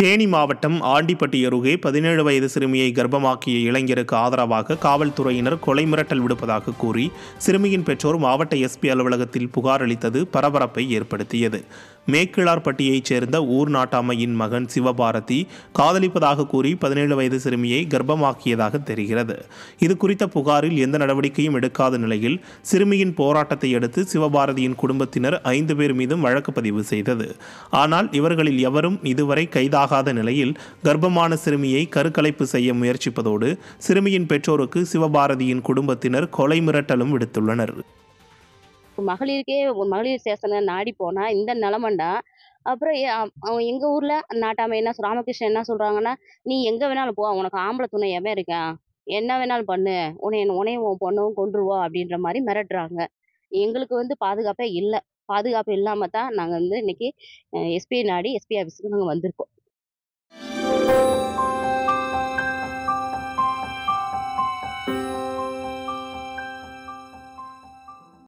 தேனி மாவட்டம் ஆண்டிப்பட்டி அருகே 17 வயது சிறுமியை கர்ப்பமாக்கிய இளைஞருக்கு ஆதரவாக காவல்துறையினர் கொலை மிரட்டல் விடுப்பதாக கூறி சிறுமியின் பெற்றோர் மாவட்ட எஸ்பி அலுவலகத்தில் புகார் அளித்தது பரபரப்பை ஏற்படுத்தியது. மேக்கிழார்பட்டியைச் சேர்ந்த ஊர் நாட்டாமையின் மகன் சிவபாரதி காதலிப்பதாக கூறி 17 வயது சிறுமியை கர்ப்பமாக்கியதாக தெரிகிறது. இது குறித்த புகாரில் எந்த நடவடிக்கையும் எடுக்காத நிலையில் சிறுமியின் போராட்டத்தை அடுத்து சிவபாரதியின் குடும்பத்தினர் 5 பேர் மீதும் வழக்கு பதிவு செய்தது. ஆனால் இவர்களில் எவரும் இதுவரை கைதாகாத நிலையில் கர்ப்பமான சிறுமியை கருக்கலைப்பு செய்ய முயற்சிப்பதோடு சிறுமியின் பெற்றோருக்கு சிவபாரதியின் குடும்பத்தினர் கொலை மிரட்டலும் விடுத்துள்ளனர். மகளிருக்கே மகளிர் ஸ்டேஷனை நாடி போனா இந்த நிலமண்டா. அப்புறம் அவன் எங்க ஊர்ல நாட்டாமை ராமகிருஷ்ணன் என்ன சொல்றாங்கன்னா, நீ எங்க வேணாலும் போ, உனக்கு ஆம்பளை துணை எவன் இருக்கான், என்ன வேணாலும் பண்ணு, உன்னையும் உன் பொண்ணும் கொன்றுவோம் அப்படின்ற மாதிரி மிரட்டுறாங்க. எங்களுக்கு பாதுகாப்பே இல்லை. பாதுகாப்பு இல்லாம தான் நாங்க இன்னைக்கு எஸ்பி நாடி எஸ்பி ஆஃபீஸுக்கு நாங்கள் வந்திருக்கோம்.